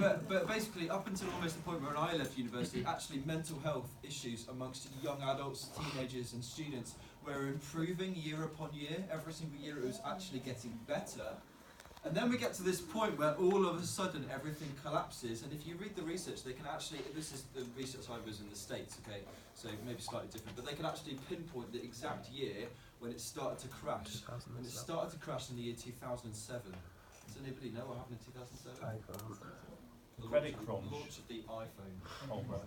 but basically, up until almost the point where I left university, actually mental health issues amongst young adults, teenagers and students were improving year upon year. Every single year it was actually getting better. And then we get to this point where all of a sudden everything collapses, and if you read the research, they can actually, this is the research I was in the States, okay, so maybe slightly different, but they can actually pinpoint the exact year when it started to crash. When it started to crash in the year 2007. Does anybody know what happened in 2007? The Credit launch, crunch. launch of the iPhone. Oh, right.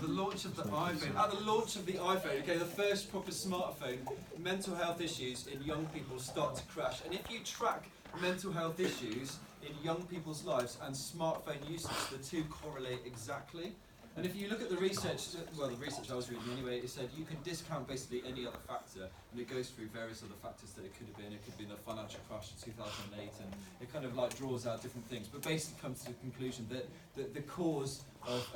The launch of the iPhone. At the launch of the iPhone, okay, the first proper smartphone, mental health issues in young people start to crash. And if you track mental health issues in young people's lives and smartphone usage, the two correlate exactly. And if you look at the research, well, the research I was reading anyway, it said you can discount basically any other factor, and it goes through various other factors that it could have been. It could be the financial crash of 2008, and it kind of like draws out different things, but basically comes to the conclusion that the cause of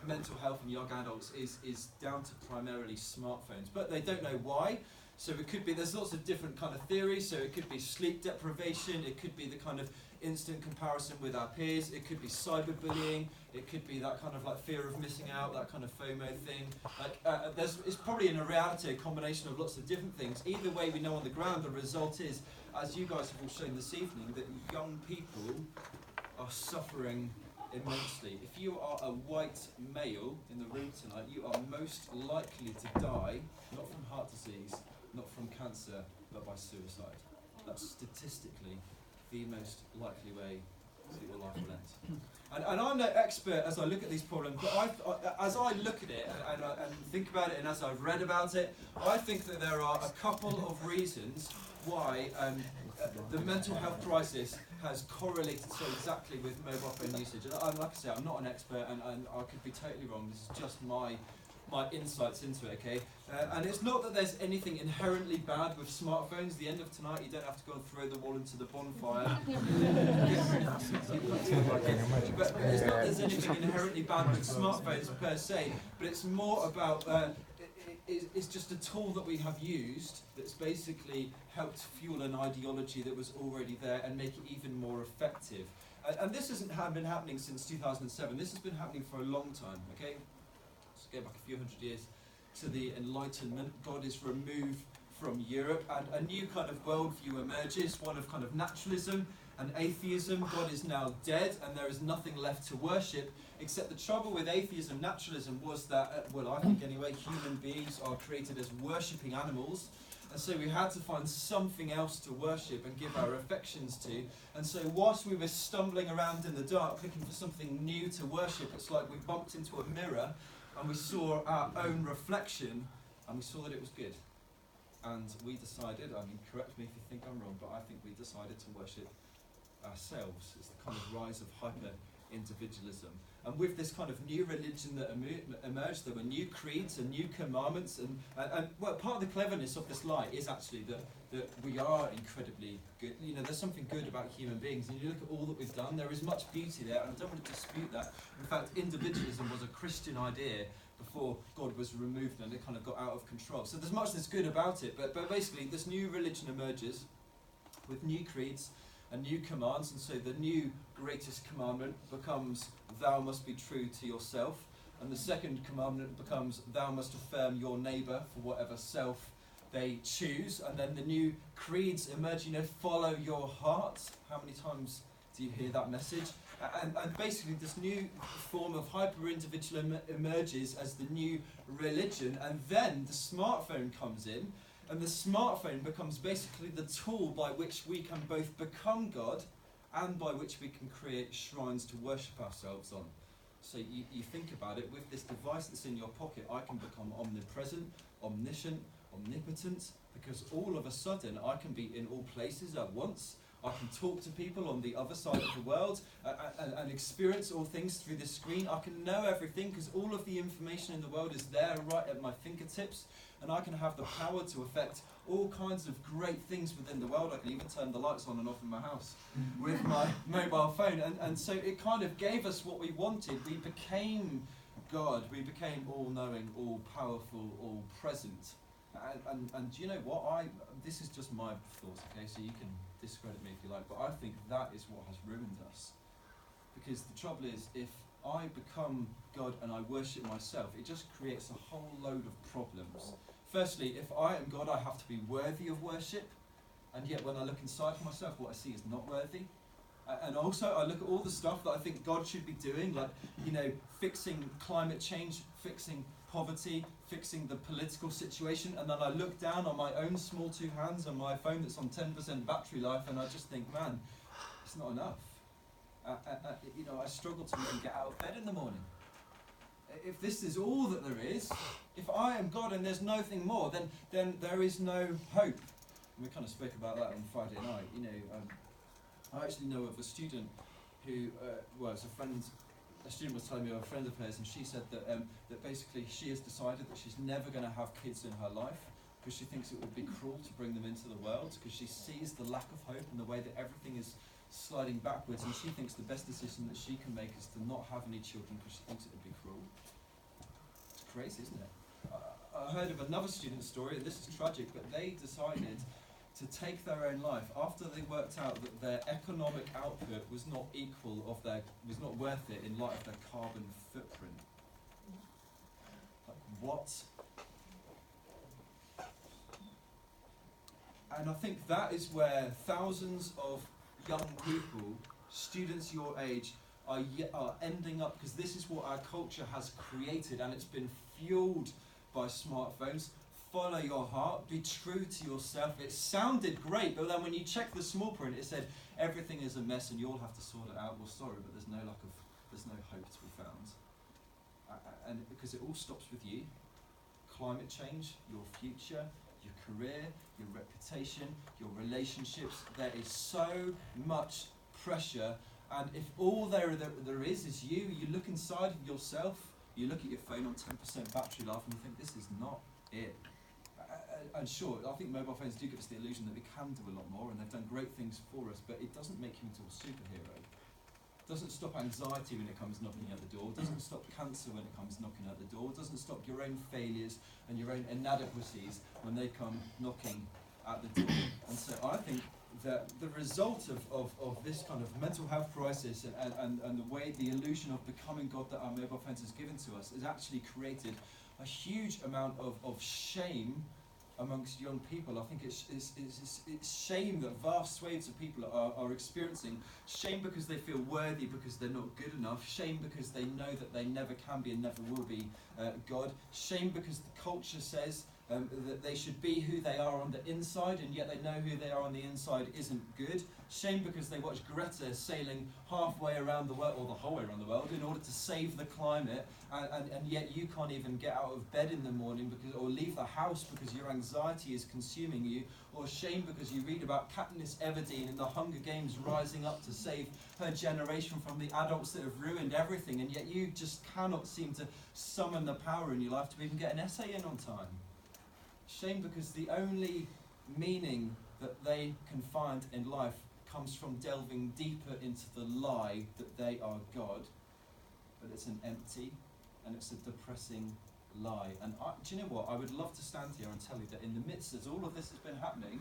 mental health in young adults is down to primarily smartphones, but they don't know why. So it could be, there's lots of different kind of theories, so it could be sleep deprivation, it could be the kind of instant comparison with our peers, it could be cyberbullying, it could be that kind of like fear of missing out, that kind of FOMO thing. Like, it's probably in a reality a combination of lots of different things. Either way, we know on the ground the result is, as you guys have all shown this evening, that young people are suffering immensely. If you are a white male in the room tonight, you are most likely to die, not from heart disease, not from cancer, but by suicide. That's statistically the most likely way that your life will end. And I'm no expert as I look at these problems, but as I look at it and think about it, and as I've read about it, I think that there are a couple of reasons why the mental health crisis has correlated so exactly with mobile phone usage. And like I say, I'm not an expert, and I could be totally wrong. This is just my insights into it, okay? And it's not that there's anything inherently bad with smartphones. At the end of tonight, you don't have to go and throw them all into the bonfire. But it's not that there's anything inherently bad with smartphones per se, but it's more about, it's just a tool that we have used that's basically helped fuel an ideology that was already there and make it even more effective. And this hasn't been happening since 2007. This has been happening for a long time, okay? Go back a few hundred years to the Enlightenment. God is removed from Europe, and a new kind of worldview emerges, one of kind of naturalism and atheism. God is now dead, and there is nothing left to worship, except the trouble with atheism, naturalism, was that, well, I think anyway, human beings are created as worshipping animals, and so we had to find something else to worship and give our affections to. And so whilst we were stumbling around in the dark looking for something new to worship, it's like we bumped into a mirror and we saw our own reflection, and we saw that it was good. And we decided, I mean, correct me if you think I'm wrong, but I think we decided to worship ourselves. It's the kind of rise of hyper-individualism. And with this kind of new religion that emerged, there were new creeds and new commandments, and well, part of the cleverness of this lie is actually that we are incredibly good. You know, there's something good about human beings, and you look at all that we've done, there is much beauty there, and I don't want to dispute that. In fact, individualism was a Christian idea before God was removed and it kind of got out of control. So there's much that's good about it, but basically this new religion emerges with new creeds and new commands, and so the new greatest commandment becomes, thou must be true to yourself, and the second commandment becomes, thou must affirm your neighbour for whatever self they choose, and then the new creeds emerge, you know, follow your heart. How many times do you hear that message? And basically this new form of hyper-individualism emerges as the new religion, and then the smartphone comes in, and the smartphone becomes basically the tool by which we can both become God and by which we can create shrines to worship ourselves on. So you think about it, with this device that's in your pocket, I can become omnipresent, omniscient, omnipotent, because all of a sudden I can be in all places at once. I can talk to people on the other side of the world and experience all things through the screen. I can know everything because all of the information in the world is there right at my fingertips, and I can have the power to affect all kinds of great things within the world. I can even turn the lights on and off in my house with my mobile phone. And so it kind of gave us what we wanted. We became God. We became all-knowing, all-powerful, all-present. And do you know what? This is just my thoughts, okay? So you can discredit me if you like, but I think that is what has ruined us. Because the trouble is, if I become God and I worship myself, it just creates a whole load of problems. Firstly, if I am God, I have to be worthy of worship, and yet when I look inside for myself, what I see is not worthy. And also, I look at all the stuff that I think God should be doing, like, fixing climate change, fixing poverty, fixing the political situation, and then I look down on my own small two hands on my phone that's on 10% battery life, and I just think, man, it's not enough. I struggle to even get out of bed in the morning. If this is all that there is, if I am God and there's nothing more, then there is no hope. And we kind of spoke about that on Friday night. I actually know of a student who, a student was telling me about a friend of hers, and she said that basically she has decided that she's never going to have kids in her life because she thinks it would be cruel to bring them into the world, because she sees the lack of hope and the way that everything is sliding backwards, and she thinks the best decision that she can make is to not have any children because she thinks it would be cruel. It's crazy, isn't it? I heard of another student story, and this is tragic, but they decided to take their own life after they worked out that their economic output was not was not worth it in light of their carbon footprint. Like, what? And I think that is where thousands of young people, students your age, are ending up, because this is what our culture has created, and it's been fueled by smartphones. Follow your heart, be true to yourself. It sounded great, but then when you check the small print, it said everything is a mess and you all have to sort it out. Well, sorry, but there's no hope to be found. And because it all stops with you. Climate change, your future, your career, your reputation, your relationships. There is so much pressure, and if all there is you look inside of yourself, you look at your phone on 10% battery life and you think, this is not it. And sure, I think mobile phones do give us the illusion that we can do a lot more, and they've done great things for us, but it doesn't make you into a superhero. It doesn't stop anxiety when it comes knocking at the door. It doesn't stop cancer when it comes knocking at the door. It doesn't stop your own failures and your own inadequacies when they come knocking at the door. And so I think that the result of this kind of mental health crisis and the illusion of becoming God that our mobile phones has given to us has actually created a huge amount of shame amongst young people. I think it's shame that vast swathes of people are experiencing. Shame because they feel worthy because they're not good enough. Shame because they know that they never can be and never will be God. Shame because the culture says that they should be who they are on the inside, and yet they know who they are on the inside isn't good. Shame because they watch Greta sailing halfway around the world, or the whole way around the world, in order to save the climate, and yet you can't even get out of bed in the morning or leave the house because your anxiety is consuming you. Or shame because you read about Katniss Everdeen in the Hunger Games rising up to save her generation from the adults that have ruined everything, and yet you just cannot seem to summon the power in your life to even get an essay in on time. Shame because the only meaning that they can find in life comes from delving deeper into the lie that they are God. But it's an empty and it's a depressing lie. And do you know what? I would love to stand here and tell you that in the midst as all of this has been happening,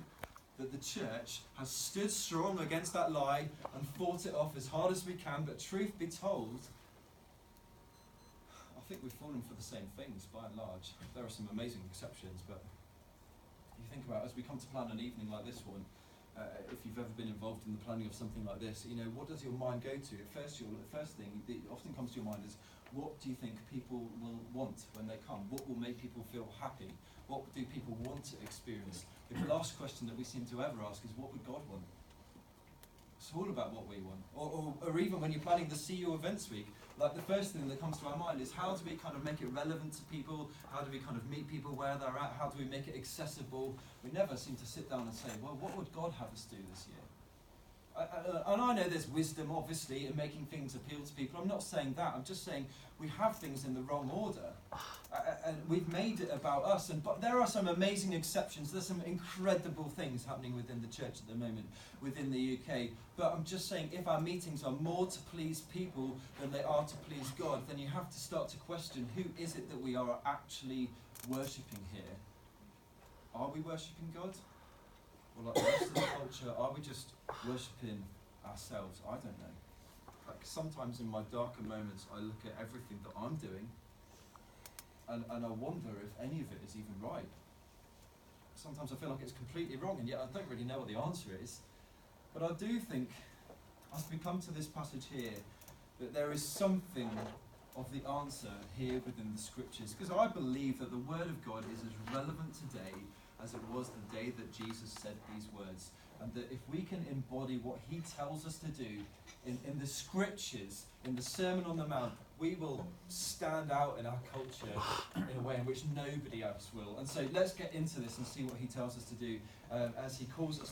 that the church has stood strong against that lie and fought it off as hard as we can. But truth be told, I think we've fallen for the same things by and large. There are some amazing exceptions, but you think about, as we come to plan an evening like this one, if you've ever been involved in the planning of something like this, what does your mind go to? The first thing that often comes to your mind is, what do you think people will want when they come? What will make people feel happy? What do people want to experience? The last question that we seem to ever ask is, what would God want? It's all about what we want. Or even when you're planning the CU Events Week, like the first thing that comes to our mind is, how do we kind of make it relevant to people? How do we kind of meet people where they're at? How do we make it accessible? We never seem to sit down and say, well, what would God have us do this year? And I know there's wisdom, obviously, in making things appeal to people. I'm not saying that. I'm just saying we have things in the wrong order. And we've made it about us. But there are some amazing exceptions. There's some incredible things happening within the church at the moment, within the UK. But I'm just saying, if our meetings are more to please people than they are to please God, then you have to start to question, who is it that we are actually worshipping here? are we worshipping God? Or like the rest of the culture, are we just worshipping ourselves? I don't know. Like sometimes in my darker moments, I look at everything that I'm doing, and I wonder if any of it is even right. Sometimes I feel like it's completely wrong, and yet I don't really know what the answer is. But I do think, as we come to this passage here, that there is something of the answer here within the scriptures, because I believe that the word of God is as relevant today as it was the day that Jesus said these words, and that if we can embody what he tells us to do in the scriptures, in the Sermon on the Mount, we will stand out in our culture in a way in which nobody else will. And so let's get into this and see what he tells us to do as he calls us